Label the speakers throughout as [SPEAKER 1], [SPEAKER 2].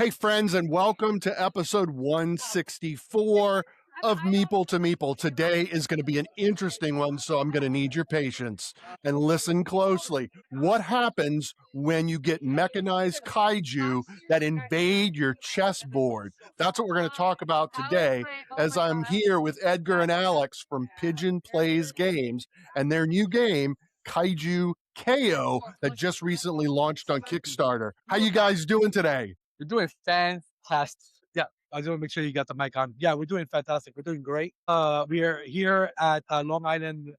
[SPEAKER 1] Hey, friends, and welcome to episode 164 of Meeple to Meeple. Today is going to be an interesting one, so I'm going to need your patience and listen closely. What happens when you get mechanized kaiju that invade your chessboard? That's what we're going to talk about today, as I'm here with Edgar and Alex from Pigeon Plays Games and their new game, Kaiju KO, that just recently launched on Kickstarter. How you guys doing today?
[SPEAKER 2] You're doing fantastic. Yeah, I just want to make sure you got the mic on. Yeah, we're doing fantastic. We're doing great. We are here at Long Island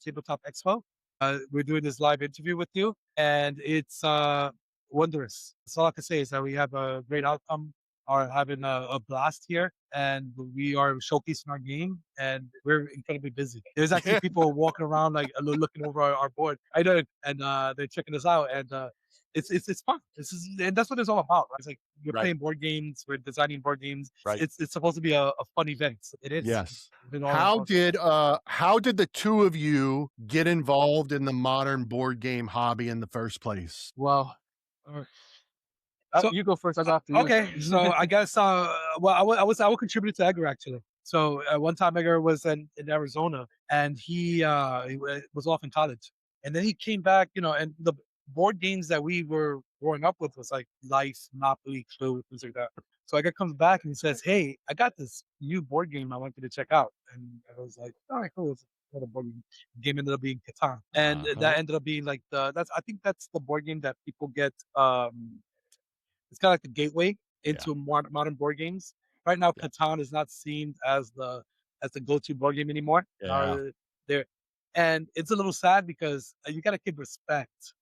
[SPEAKER 2] Tabletop Expo. We're doing this live interview with you, and it's wondrous. That's all I can say is that we have a great outcome. Are having a blast here, and we are showcasing our game, and we're incredibly busy. There's actually people walking around like looking over our board. I know, and they're checking us out, and it's fun. And that's what it's all about. Right? It's like you're
[SPEAKER 1] Right.
[SPEAKER 2] playing board games, we're designing board games.
[SPEAKER 1] Right.
[SPEAKER 2] It's supposed to be a fun event. It is.
[SPEAKER 1] Yes.
[SPEAKER 2] It's been all
[SPEAKER 1] How
[SPEAKER 2] fun.
[SPEAKER 1] did the two of you get involved in the modern board game hobby in the first place?
[SPEAKER 2] Well,
[SPEAKER 3] So
[SPEAKER 2] you go first. I got after you.
[SPEAKER 3] okay, so I guess well, I would contribute to Edgar actually. So one time Edgar was in Arizona, and he was off in college, and then he came back, and the board games that we were growing up with was like Life, Monopoly, Clue, things like that. So Edgar comes back and he says, "Hey, I got this new board game I want you to check out," and I was like, "All right, cool." It's a board game ended up being Catan, and that ended up being like I think that's the board game that people get it's kind of like the gateway into modern board games. Right now, Catan is not seen as the go-to board game anymore.
[SPEAKER 1] Yeah.
[SPEAKER 3] There, and it's a little sad because you got to give respect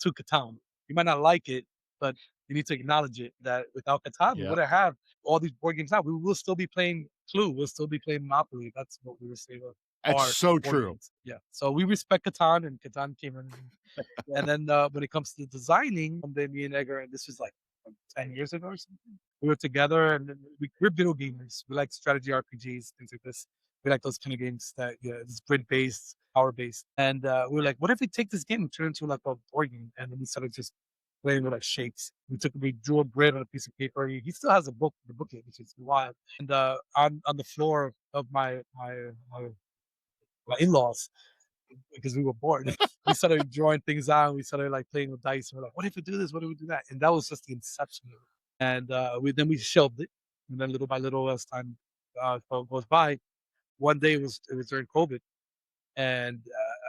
[SPEAKER 3] to Catan. You might not like it, but you need to acknowledge it. That without Catan, we
[SPEAKER 1] Yeah.
[SPEAKER 3] wouldn't have all these board games now. We will still be playing Clue. We'll still be playing Monopoly. That's what we were saying.
[SPEAKER 1] It's
[SPEAKER 3] Our
[SPEAKER 1] so
[SPEAKER 3] board
[SPEAKER 1] true.
[SPEAKER 3] games. Yeah. So we respect Catan, and Catan came in. And then when it comes to designing, someday me and Edgar, and this was like 10 years ago or something, we were together, and then we're video gamers. We like strategy RPGs, things like this. We like those kind of games that it's grid based, power based. And we were like, what if we take this game and turn it into like a board game? And then we started just playing with like shapes. We drew a grid on a piece of paper. He still has the booklet, which is wild. And on the floor of my in-laws, because we were bored, we started drawing things out. We started like playing with dice. We're like, what if we do this? What if we do that? And that was just the inception of it. And we shelved it, and then little by little, as time goes by, one day it was during COVID, and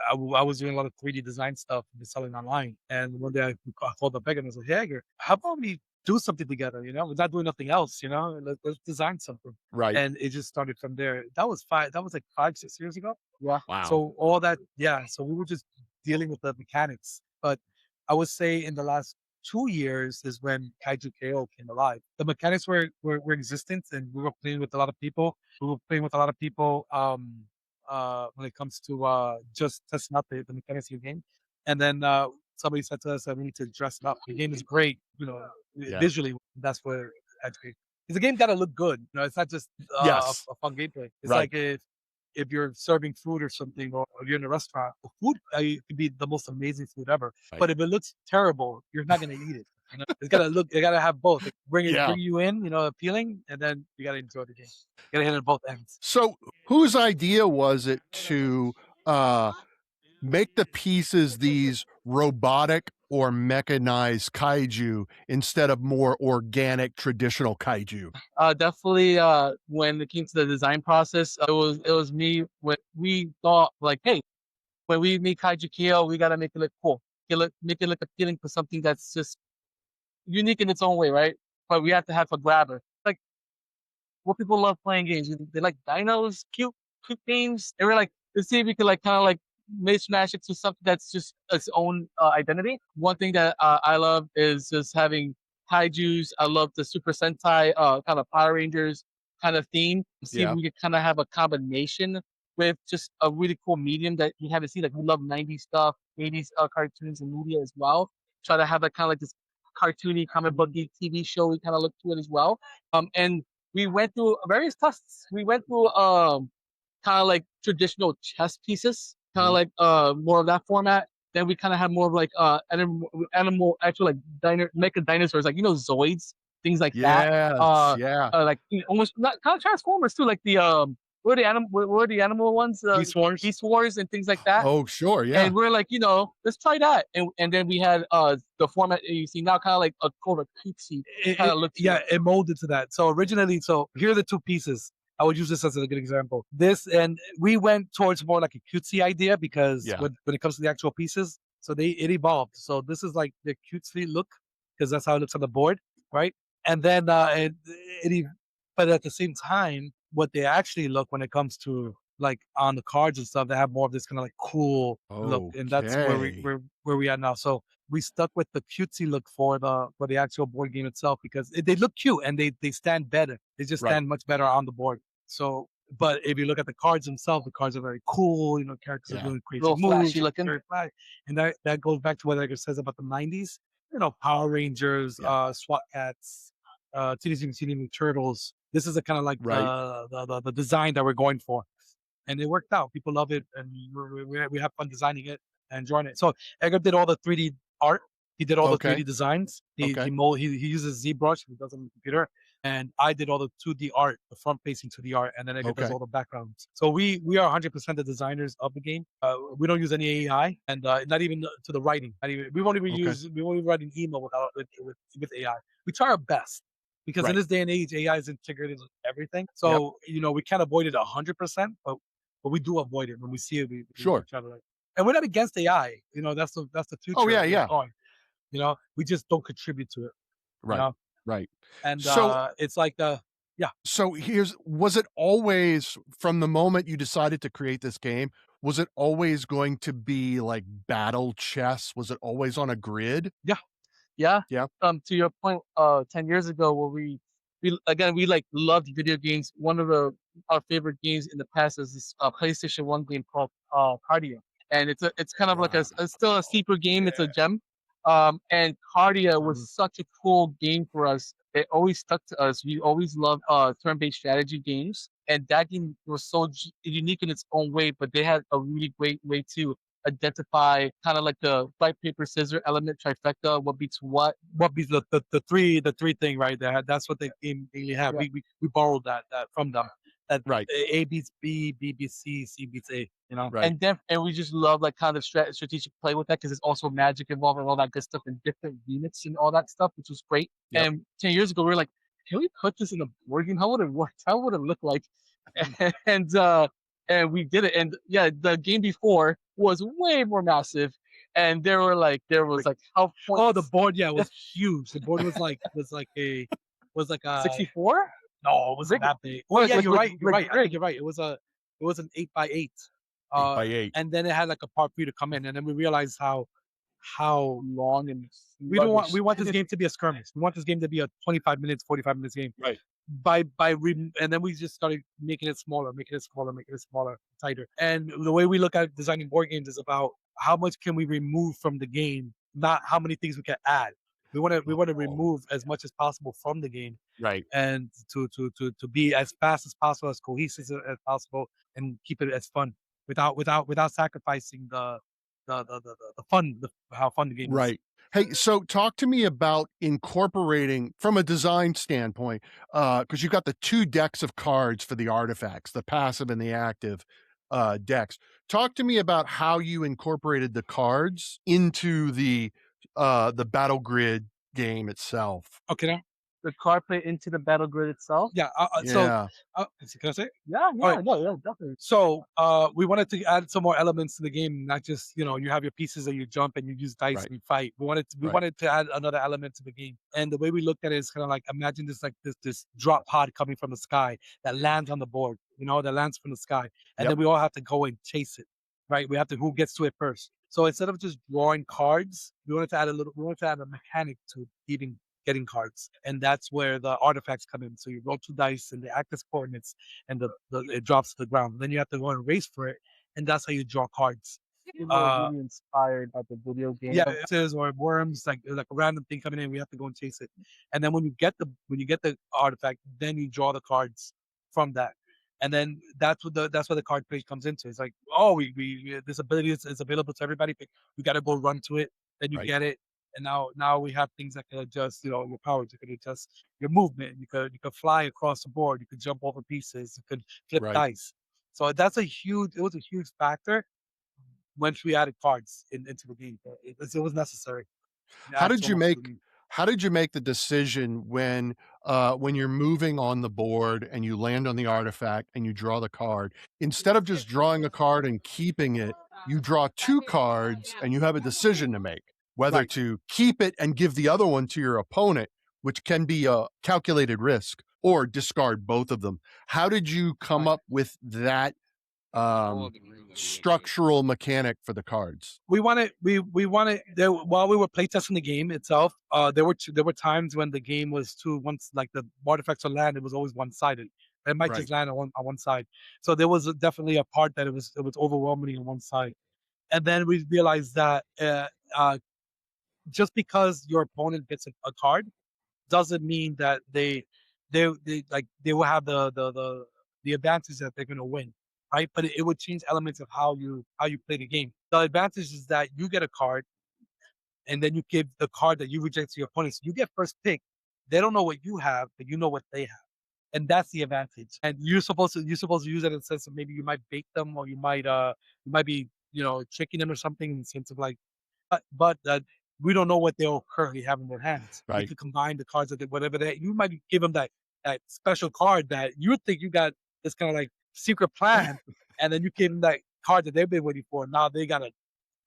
[SPEAKER 3] I was doing a lot of 3D design stuff and selling online. And one day I called up Megan and I was like, "Hey, Edgar, how about we do something together? We're not doing nothing else. Let's design something."
[SPEAKER 1] Right.
[SPEAKER 3] And it just started from there. That was like 5, 6 years ago. Yeah.
[SPEAKER 1] Wow.
[SPEAKER 3] So all that, yeah. So we were just dealing with the mechanics. But I would say in the last 2 years is when Kaiju KO came alive. The mechanics were existent, and we were playing with a lot of people. We were playing with a lot of people when it comes to just testing out the mechanics of the game. And then somebody said to us that we need to dress it up. The game is great,
[SPEAKER 1] Yeah.
[SPEAKER 3] visually. That's where because the game got to look good. It's not just
[SPEAKER 1] Yes.
[SPEAKER 3] a fun gameplay. It's
[SPEAKER 1] Right.
[SPEAKER 3] like if you're serving food or something, or you're in a restaurant, the food could be the most amazing food ever.
[SPEAKER 1] Right.
[SPEAKER 3] But if it looks terrible, you're not going to eat it. It's gotta look. You gotta have both. Bring you in, appealing, and then you gotta enjoy the game. You gotta hit it at both ends.
[SPEAKER 1] So, whose idea was it to make the pieces these robotic or mechanized kaiju instead of more organic traditional kaiju?
[SPEAKER 2] Definitely. When it came to the design process, it was me. When we thought like, hey, when we make Kaiju KO, we gotta make it look cool. Make it look appealing for something that's just unique in its own way, right? But we have to have a grabber. Like what people love playing games. They like dinos, cute games. And we're like, let's see if we could like kind of like mishmash it to something that's just its own identity. One thing that I love is just having kaijus. I love the Super Sentai kind of Power Rangers kind of theme. See if we could kind of have a combination with just a really cool medium that you haven't seen. Like we love 90s stuff, 80s cartoons and media as well. Try to have that kind of like this cartoony comic booky TV show. We kind of look to it as well. And we went through various tests. We went through kind of like traditional chess pieces, kind of like more of that format. Then we kind of have more of like animal actual like mecha dinosaurs, like Zoids things like that.
[SPEAKER 1] Yes, yeah.
[SPEAKER 2] Like almost not kind of Transformers too, like the what are the animal ones? Beast Wars and things like that.
[SPEAKER 1] Oh, sure, yeah.
[SPEAKER 2] And we're like, let's try that. And then we had the format you see now, kind of like a kind of cutesy kind of look.
[SPEAKER 3] It molded to that. So originally, here are the two pieces. I would use this as a good example. This, and we went towards more like a cutesy idea because when it comes to the actual pieces, so it evolved. So this is like the cutesy look because that's how it looks on the board, right? And then but at the same time, what they actually look when it comes to like on the cards and stuff, they have more of this kind of like cool look, and that's where we are now. So we stuck with the cutesy look for the actual board game itself because they look cute and they stand better. They just stand much better on the board. So, but if you look at the cards themselves, the cards are very cool. Characters are doing crazy moves,
[SPEAKER 2] flashy looking.
[SPEAKER 3] very flashy. And that goes back to what Edgar says about the '90s. Power Rangers, SWAT Cats, Teenage Mutant Ninja Turtles. This is a kind of like the design that we're going for, and it worked out. People love it, and we have fun designing it and enjoying it. So Edgar did all the 3D art. He did all the 3D designs. He uses ZBrush. He does it on the computer. And I did all the 2D art, the front-facing 2D art, and then Edgar does all the backgrounds. So we are 100% the designers of the game. We don't use any AI, and not even to the writing. We won't even write an email with AI. We try our best because in this day and age, AI is integrated with everything. So we can't avoid it 100%, but we do avoid it when we see it. We try to and we're not against AI. That's the future.
[SPEAKER 1] Oh yeah.
[SPEAKER 3] We just don't contribute to it.
[SPEAKER 1] Right. Right.
[SPEAKER 3] And so it's like
[SPEAKER 1] So was it always, from the moment you decided to create this game, was it always going to be like battle chess? Was it always on a grid?
[SPEAKER 2] Yeah. To your point, 10 years ago, where we like loved video games. One of our favorite games in the past is this PlayStation 1 game called Cardia, and it's kind of like it's still a sleeper game. It's a gem. And Cardia was such a cool game for us. It always stuck to us. We always loved turn-based strategy games, and that game was so unique in its own way. But they had a really great way to identify kind of like the rock paper scissors element trifecta. What beats what?
[SPEAKER 3] What beats the three thing, right? That's what they mainly have. We borrowed that from them. That A beats B, B beats C, C beats A.
[SPEAKER 2] And we just love like kind of strategic play with that because it's also magic involved and all that good stuff and different units and all that stuff, which was great. And 10 years ago, we were like, can we put this in a board game? How would it work? How would it look like? And we did it. And the game before was way more massive. And there was like how
[SPEAKER 3] the board was huge. The board was like a
[SPEAKER 2] 64.
[SPEAKER 3] No, it wasn't that big. Well, you're right. I think you're right. It was an 8x8.
[SPEAKER 1] 8x8.
[SPEAKER 3] And then it had like a part for you to come in, and then we realized how
[SPEAKER 2] long and
[SPEAKER 3] we want this game to be a skirmish. We want this game to be a 25 minutes, 45 minutes game.
[SPEAKER 1] Right.
[SPEAKER 3] And then we just started making it smaller, tighter. And the way we look at designing board games is about how much can we remove from the game, not how many things we can add. We want to remove as much as possible from the game,
[SPEAKER 1] right?
[SPEAKER 3] And to be as fast as possible, as cohesive as possible, and keep it as fun without sacrificing the fun, how fun the game is.
[SPEAKER 1] Right. Hey, so talk to me about incorporating from a design standpoint, because you've got the 2 decks of cards for the artifacts, the passive and the active decks. Talk to me about how you incorporated the cards into the battle grid game itself.
[SPEAKER 3] Okay.
[SPEAKER 2] The card play into the battle grid itself.
[SPEAKER 3] Yeah. So, can I say?
[SPEAKER 2] Yeah. No, definitely.
[SPEAKER 3] So, we wanted to add some more elements to the game, not just you have your pieces and you jump and you use dice and you fight. We wanted to add another element to the game, and the way we looked at it is kind of like imagine this drop pod coming from the sky that lands on the board. That lands from the sky, and then we all have to go and chase it. Right? We have to who gets to it first. So instead of just drawing cards, we wanted to add a mechanic to even getting cards, and that's where the artifacts come in. So you roll 2 dice and the active coordinates, and it drops to the ground. Then you have to go and race for it, and that's how you draw cards.
[SPEAKER 2] Really inspired by the video game.
[SPEAKER 3] Yeah, or worms, like a random thing coming in. We have to go and chase it, and then when you get the artifact, then you draw the cards from that. And then that's where the card play comes into. It's like, we this ability is available to everybody. We got to go run to it. Then you get it, And now we have things that can adjust, your powers. You can adjust your movement. You could fly across the board. You could jump over pieces. You could flip
[SPEAKER 1] Right.
[SPEAKER 3] dice. So it was a huge factor once we added cards into the game. It was necessary to
[SPEAKER 1] How
[SPEAKER 3] add
[SPEAKER 1] did
[SPEAKER 3] so
[SPEAKER 1] you
[SPEAKER 3] much to the
[SPEAKER 1] make
[SPEAKER 3] game.
[SPEAKER 1] how did you make the decision when you're moving on the board and you land on the artifact and you draw the card, instead of just drawing a card and keeping it, you draw 2 cards and you have a decision to make, whether
[SPEAKER 3] Right.
[SPEAKER 1] to keep it and give the other one to your opponent, which can be a calculated risk, or discard both of them. How did you come
[SPEAKER 3] Right.
[SPEAKER 1] up with that structural mechanic for the cards?
[SPEAKER 3] We wanted there while we were playtesting the game itself. There were times when the game was too once like the artifacts on land, it was always one sided. It might
[SPEAKER 1] Right.
[SPEAKER 3] just land on one side. So there was definitely a part that it was overwhelming on one side. And then we realized that just because your opponent gets a card doesn't mean that they will have the advantage that they're going to win, right? But it would change elements of how you play the game. The advantage is that you get a card, and then you give the card that you reject to your opponent. So you get first pick. They don't know what you have, but you know what they have, and that's the advantage. And you're supposed to use it in the sense of maybe you might bait them, or you might be tricking them or something in the sense of like but we don't know what they'll currently have in their hands. You
[SPEAKER 1] Right.
[SPEAKER 3] could combine the cards that whatever that you might give them that special card that you would think you got this kind of like secret plan, and then you give them that card that they've been waiting for. Now they gotta,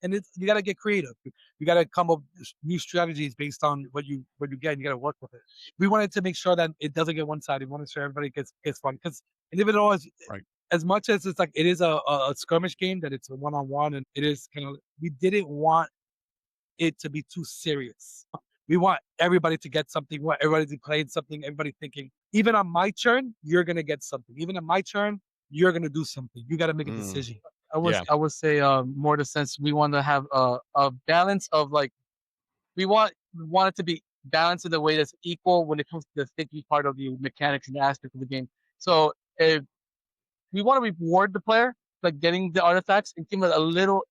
[SPEAKER 3] and you gotta get creative. You gotta come up with new strategies based on what you get. And you gotta work with it. We wanted to make sure that it doesn't get one sided. We want to make sure everybody gets fun because even though
[SPEAKER 1] Right.
[SPEAKER 3] as much as it's like it is a skirmish game that it's a one on one and it is kind of we didn't want it to be too serious. We want everybody to get something. We want everybody to play something. Everybody thinking, even on my turn, you're gonna get something. Even on my turn, you're gonna do something. You got to make a
[SPEAKER 1] Mm.
[SPEAKER 3] decision.
[SPEAKER 1] Yeah.
[SPEAKER 2] I would say more the sense we want to have a balance of like we want it to be balanced in a way that's equal when it comes to the thinking part of the mechanics and aspect of the game. So if we want to reward the player, like getting the artifacts, and give it a little,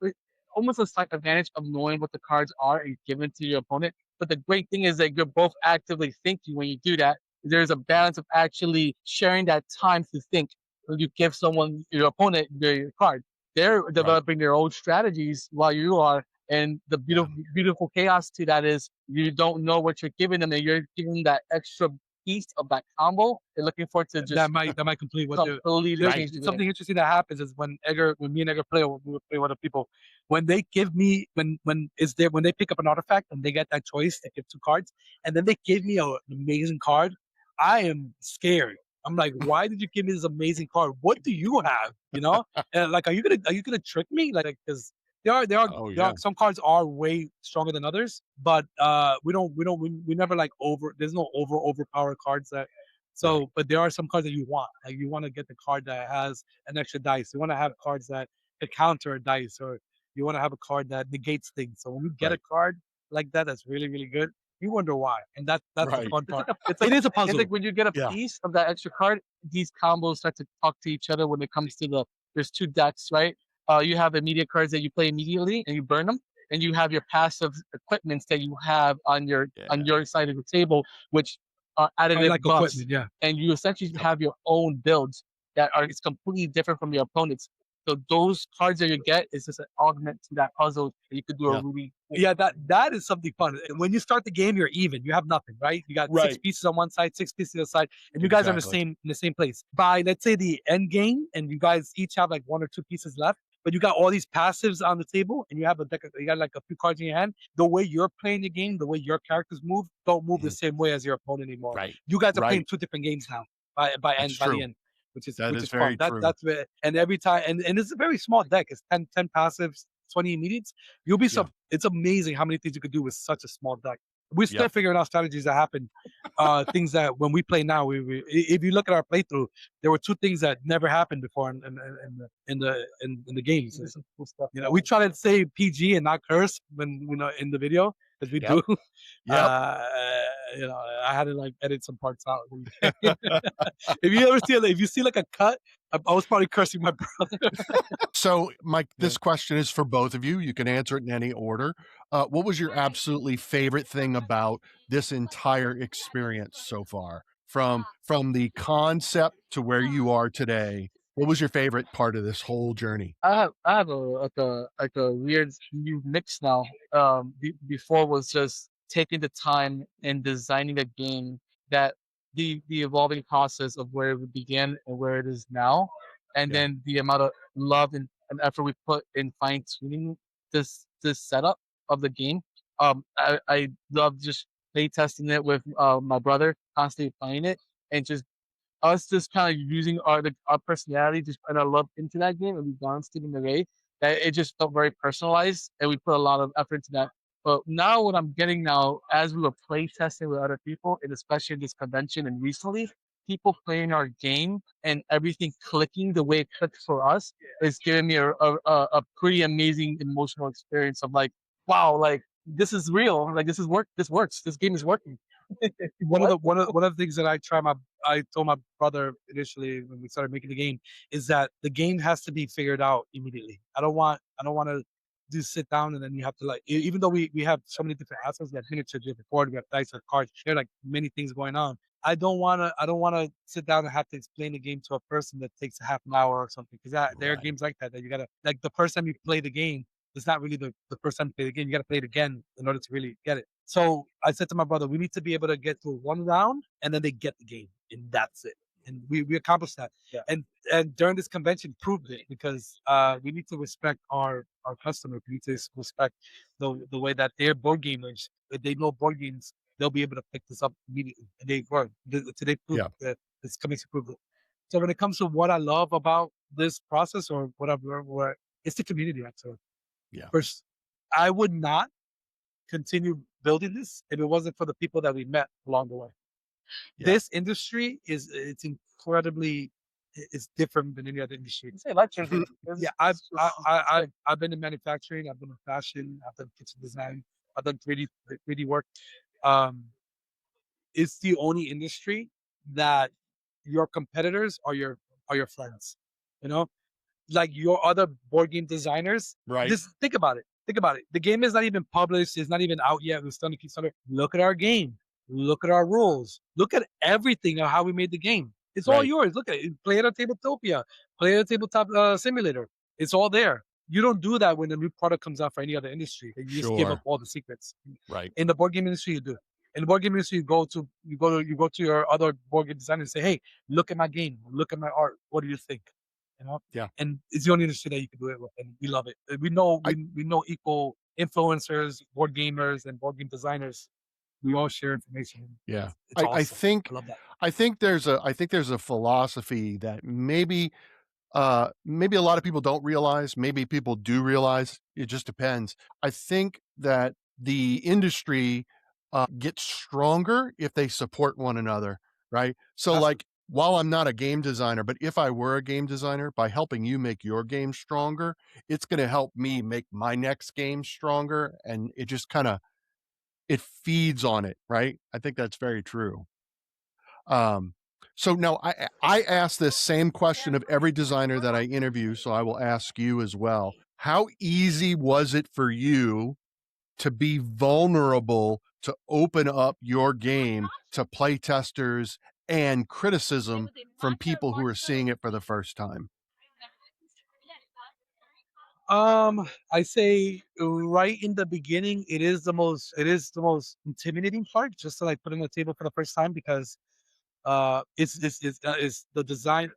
[SPEAKER 2] almost a slight advantage of knowing what the cards are and give it to your opponent. But the great thing is that you're both actively thinking when you do that. There's a balance of actually sharing that time to think. When you give someone, your opponent, your card, they're
[SPEAKER 1] Right.
[SPEAKER 2] developing their own strategies while you are. And the
[SPEAKER 1] Yeah.
[SPEAKER 2] beautiful chaos to that is you don't know what you're giving them, and you're giving them that extra piece of that combo. They're looking forward to just
[SPEAKER 3] That might complete what they're.
[SPEAKER 2] completely
[SPEAKER 3] There's
[SPEAKER 2] change the game.
[SPEAKER 3] something interesting that happens is when me and Edgar play, or when we play with other people, when they give me when they pick up an artifact and they get that choice to give 2 cards, and then they give me an amazing card, I am scared. I'm like, why did you give me this amazing card? What do you have? And like, are you gonna trick me? Like, because
[SPEAKER 1] Oh,
[SPEAKER 3] there
[SPEAKER 1] yeah.
[SPEAKER 3] are some cards are way stronger than others, but we never like there's no overpower cards that.
[SPEAKER 1] Right.
[SPEAKER 3] But there are some cards that you want. Like you want to get the card that has an extra dice. You want to have cards that could counter a dice, or you want to have a card that negates things. So when you get a
[SPEAKER 1] Right.
[SPEAKER 3] card like that, that's really really good. You wonder why, and that's the
[SPEAKER 1] Right.
[SPEAKER 3] fun
[SPEAKER 2] It's
[SPEAKER 3] part.
[SPEAKER 2] like
[SPEAKER 3] It is a
[SPEAKER 2] it's
[SPEAKER 3] puzzle.
[SPEAKER 2] like when you get a
[SPEAKER 1] Yeah.
[SPEAKER 2] piece of that extra card, these combos start to talk to each other when it comes to there's 2 decks, right? You have immediate cards that you play immediately and you burn them, and you have your passive equipments that you have on
[SPEAKER 1] Yeah.
[SPEAKER 2] your side of the table, which are
[SPEAKER 3] I
[SPEAKER 2] additive
[SPEAKER 3] like
[SPEAKER 2] buffs,
[SPEAKER 3] equipment. Yeah.
[SPEAKER 2] and you essentially
[SPEAKER 1] Yep.
[SPEAKER 2] have your own builds that are it's completely different from your opponent's. So those cards that you get is just an augment to that puzzle. That you could do
[SPEAKER 1] Yeah.
[SPEAKER 2] a really
[SPEAKER 3] Yeah, that is something fun. And when you start the game, you're even. You have nothing, right? You got 6
[SPEAKER 1] Right.
[SPEAKER 3] pieces on one side, 6 pieces on the other side, and you guys are
[SPEAKER 1] Exactly.
[SPEAKER 3] in the same place. By let's say the end game, and you guys each have like 1 or 2 pieces left, but you got all these passives on the table, and you have you got like a few cards in your hand. The way you're playing the game, the way your characters move, don't move the
[SPEAKER 1] Mhm.
[SPEAKER 3] same way as your opponent anymore.
[SPEAKER 1] Right.
[SPEAKER 3] You guys are playing
[SPEAKER 1] Right.
[SPEAKER 3] 2 different games now.
[SPEAKER 1] That's
[SPEAKER 3] By the
[SPEAKER 1] true.
[SPEAKER 3] end, which is
[SPEAKER 1] That
[SPEAKER 3] which
[SPEAKER 1] is
[SPEAKER 3] is fun.
[SPEAKER 1] very true.
[SPEAKER 3] That's where, and every time, and it's a very small deck. It's 10 passives, 20 immediates. You'll be
[SPEAKER 1] Yeah.
[SPEAKER 3] it's amazing how many things you could do with such a small deck. We're still
[SPEAKER 1] Yep.
[SPEAKER 3] figuring out strategies that happen. Things that when we play now, if you look at our playthrough, there were 2 things that never happened before in the games.
[SPEAKER 2] there's some cool stuff.
[SPEAKER 3] We try to say PG and not curse when in the video, as we
[SPEAKER 1] Yep.
[SPEAKER 3] do.
[SPEAKER 1] Yep.
[SPEAKER 3] I had to like edit some parts out. If you see like a cut I was probably cursing my brother.
[SPEAKER 1] So, Mike,
[SPEAKER 3] Yeah.
[SPEAKER 1] this question is for both of you. You can answer it in any order. What was your absolutely favorite thing about this entire experience so far, from the concept to where you are today? What was your favorite part of this whole journey?
[SPEAKER 2] I have a weird new mix now. Before was just taking the time and designing a game that the evolving process of where it began and where it is now, and
[SPEAKER 1] Yeah.
[SPEAKER 2] then the amount of love and effort we put in fine tuning this setup of the game. I love just play testing it with my brother, constantly playing it, and us just kind of using our personality just and our love into that game, and we balanced it in a way that it just felt very personalized, and we put a lot of effort into that. But now, what I'm getting now, as we were play testing with other people, and especially in this convention and recently, people playing our game and everything clicking the way it clicked for us is giving me a pretty amazing emotional experience of like, wow, like this is real, like this works, this game is working.
[SPEAKER 3] One of the things that I told my brother initially when we started making the game is that the game has to be figured out immediately. I don't want to do sit down and then you have to like even though we have so many different assets, we have miniatures, we have board, we have dice, we have cards, there are like many things going on. I don't wanna sit down and have to explain the game to a person that takes a half an hour or something. Because there are
[SPEAKER 1] Right.
[SPEAKER 3] games like that you gotta like the first time you play the game, it's not really the first time you play the game. You gotta play it again in order to really get it. So I said to my brother, we need to be able to get to one round and then they get the game. And that's it. And we accomplished that.
[SPEAKER 2] Yeah.
[SPEAKER 3] And during this convention proved it because we need to respect our customer. We need to respect the way that they're board gamers. If they know board games, they'll be able to pick this up immediately. And they were. Today proved
[SPEAKER 1] Yeah.
[SPEAKER 3] that this coming to prove it. So when it comes to what I love about this process or what I've learned, it's the community actually.
[SPEAKER 1] Yeah.
[SPEAKER 3] First, I would not continue building this if it wasn't for the people that we met along the way.
[SPEAKER 1] Yeah.
[SPEAKER 3] This industry it's incredibly it's different than any other industry.
[SPEAKER 2] Say lecture.
[SPEAKER 3] Yeah, I've been in manufacturing, I've been in fashion, I've done kitchen design, I've done 3D work. Um, it's the only industry that your competitors are your friends. You know, like your other board game designers.
[SPEAKER 1] Right.
[SPEAKER 3] Just think about it. Think about it. The game is not even published. It's not even out yet. We're starting to keep started. Look at our game. Look at our rules. Look at everything of how we made the game. It's all
[SPEAKER 1] Right.
[SPEAKER 3] yours. Look at it. Play it on Tabletopia. Play it on Tabletop Simulator. It's all there. You don't do that when a new product comes out for any other industry. You just give up
[SPEAKER 1] Sure.
[SPEAKER 3] all the secrets.
[SPEAKER 1] Right.
[SPEAKER 3] In the board game industry, you do. In the board game industry, you go to your other board game designer and say, "Hey, look at my game. Look at my art. What do you think?" You know,
[SPEAKER 1] Yeah.
[SPEAKER 3] and it's the only industry that you can do it with, and we love it. We know
[SPEAKER 1] I
[SPEAKER 3] we know equal influencers, board gamers, and board game designers. We all share information.
[SPEAKER 1] Yeah.
[SPEAKER 3] It's
[SPEAKER 1] I
[SPEAKER 3] awesome.
[SPEAKER 1] think
[SPEAKER 3] I love that.
[SPEAKER 1] I think there's a philosophy that maybe a lot of people don't realize, maybe people do realize, it just depends. I think that the industry gets stronger if they support one another, right? So,
[SPEAKER 3] Absolutely.
[SPEAKER 1] like, while I'm not a game designer, but if I were a game designer, by helping you make your game stronger, it's going to help me make my next game stronger, and it just kind of it feeds on it, right? I think that's very true. Um, so now I ask this same question of every designer that I interview, so I will ask you as well. How easy was it for you to be vulnerable to open up your game to play testers and criticism from people who are seeing it for the first time?
[SPEAKER 3] I say right in the beginning, it is the most intimidating part, just to like put on the table for the first time because it's the design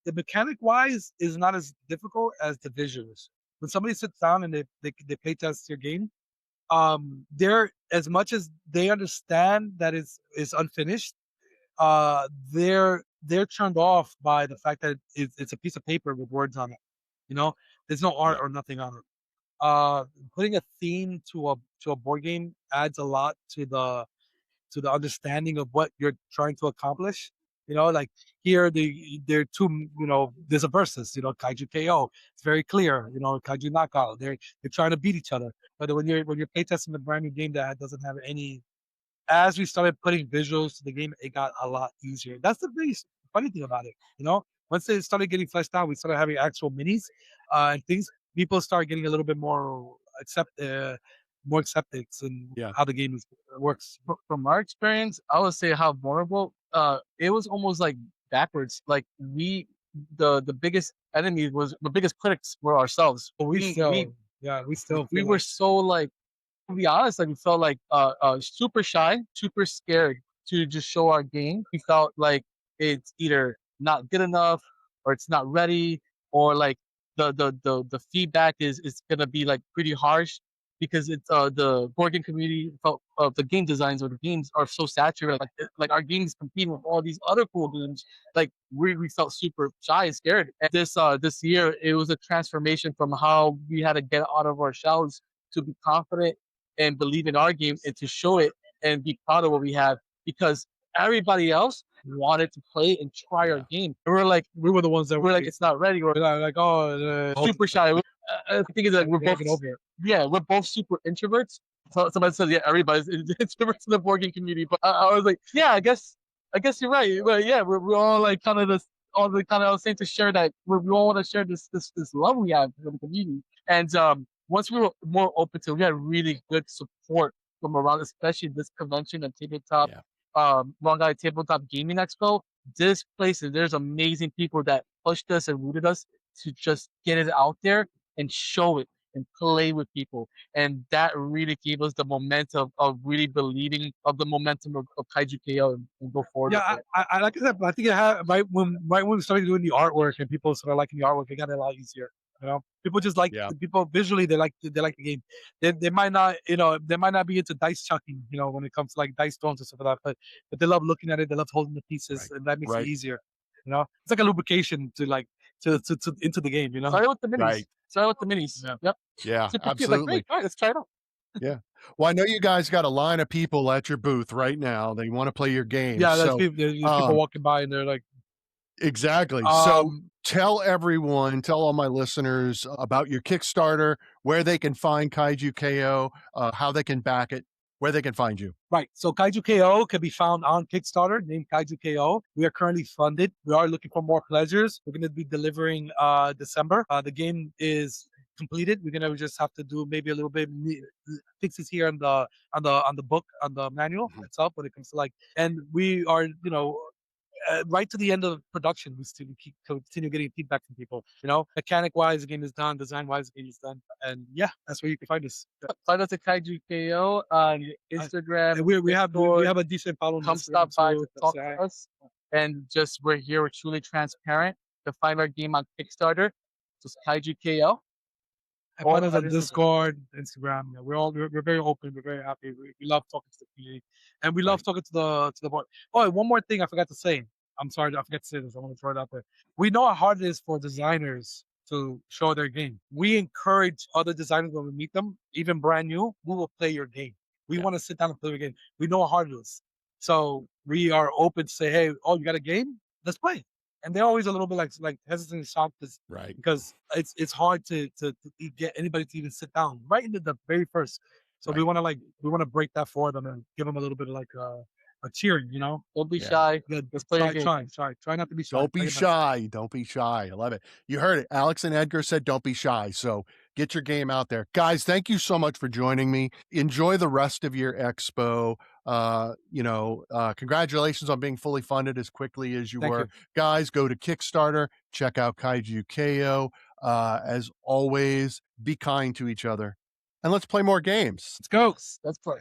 [SPEAKER 3] the mechanic wise is not as difficult as the visuals. When somebody sits down and they play test your game, they're as much as they understand that it's unfinished, they're turned off by the fact that it's a piece of paper with words on it. You know, there's no art
[SPEAKER 1] Yeah.
[SPEAKER 3] or nothing on it. Putting a theme to a board game adds a lot to the understanding of what you're trying to accomplish. You know, like here they're two. You know, there's a versus. You know, Kaiju KO. It's very clear. You know, Kaiju knockout. They're trying to beat each other. But when you're playtesting a brand new game that doesn't have any, as we started putting visuals to the game, it got a lot easier. That's the biggest funny thing about it. You know, once they started getting fleshed out, we started having actual minis and things. People start getting a little bit more acceptance in
[SPEAKER 1] Yeah.
[SPEAKER 3] how the game works.
[SPEAKER 2] From our experience, I would say how vulnerable. It was almost like backwards. Like the biggest enemy was the biggest critics were ourselves.
[SPEAKER 3] But we still
[SPEAKER 2] We
[SPEAKER 3] feel
[SPEAKER 2] were
[SPEAKER 3] like,
[SPEAKER 2] so like, to be honest, like we felt like super shy, super scared to just show our game. We felt like it's either not good enough or it's not ready, or like the feedback is gonna be like pretty harsh because it's the board game community felt the game designs or the games are so saturated. Like our games competing with all these other cool games. Like we felt super shy and scared. And this year it was a transformation from how we had to get out of our shells to be confident and believe in our game and to show it and be proud of what we have, because everybody else wanted to play and try our game. And we're like,
[SPEAKER 3] we were the ones that
[SPEAKER 2] we're like, it's not ready. We're
[SPEAKER 3] like, oh,
[SPEAKER 2] super shy. I think it's like we're both,
[SPEAKER 3] over it.
[SPEAKER 2] yeah, we're both super introverts. So somebody said, yeah, everybody's introverts in the board game community. But I was like, yeah, I guess you're right. But yeah, we're all like kind of this, all the kind of saying to share that we all want to share this love we have for the community. And once we were more open to, we had really good support from around, especially this convention and tabletop, Long Island Tabletop Gaming Expo. This place, there's amazing people that pushed us and rooted us to just get it out there and show it and play with people. And that really gave us the momentum of really believing of the momentum of Kaiju KO and go forward.
[SPEAKER 3] Yeah, I like I said, I think it had right when we started doing the artwork and people started liking the artwork, it got a lot easier. You know, people just like people visually. They like the game. They might not, they might not be into dice chucking. You know, when it comes to like dice thrones and stuff like that, but they love looking at it. They love holding the pieces, and that makes it easier. You know, it's like a lubrication to like to into the game. You know,
[SPEAKER 2] start with the minis.
[SPEAKER 1] Right.
[SPEAKER 2] Start with the minis.
[SPEAKER 3] Yeah.
[SPEAKER 2] Yep.
[SPEAKER 1] Yeah,
[SPEAKER 2] Super cute.
[SPEAKER 1] absolutely.
[SPEAKER 2] Like, great. All right, let's try it out.
[SPEAKER 1] Yeah. Well, I know you guys got a line of people at your booth right now. They want to play your game.
[SPEAKER 3] Yeah,
[SPEAKER 1] so,
[SPEAKER 3] there's people walking by and they're like,
[SPEAKER 1] exactly. So tell all my listeners about your Kickstarter, where they can find Kaiju KO, how they can back it, where they can find you.
[SPEAKER 3] Right. So Kaiju KO can be found on Kickstarter, named Kaiju KO. We are currently funded. We are looking for more pledgers. We're going to be delivering December. The game is completed. We're going to just have to do maybe a little bit fixes here on the book, on the manual itself when it comes to like, and we are, right to the end of production, we still continue getting feedback from people. You know, mechanic wise, the game is done. Design wise, the game is done. And yeah, that's where you can find us.
[SPEAKER 2] Find us at Kaiju KO on Instagram.
[SPEAKER 3] And we have a decent following.
[SPEAKER 2] Come stop by to talk to us. And just we're here. We're truly transparent. To find our game on Kickstarter, just Kaiju KO.
[SPEAKER 3] And find us on Discord, Instagram. Yeah, we're very open. We're very happy. We love talking to the community, and we love talking to the board. Oh, and one more thing I forgot to say. I'm sorry, I forgot to say this. I want to throw it out there. We know how hard it is for designers to show their game. We encourage other designers when we meet them, even brand new. We will play your game. We want to sit down and play your game. We know how hard it is, so we are open to say, "Hey, oh, you got a game? Let's play." And they're always a little bit like hesitant to shout this, because it's hard to get anybody to even sit down right into the very first. So we want to break that for them and give them a little bit of like a cheering,
[SPEAKER 2] Don't be shy.
[SPEAKER 3] Let's play your game. Try not to be shy.
[SPEAKER 1] Don't be shy. Don't be shy. I love it. You heard it. Alex and Edgar said, don't be shy. So get your game out there. Guys, thank you so much for joining me. Enjoy the rest of your expo. Congratulations on being fully funded as quickly as you were. Guys, go to Kickstarter, check out Kaiju KO. As always, be kind to each other. And let's play more games.
[SPEAKER 3] Let's go.
[SPEAKER 2] Let's play.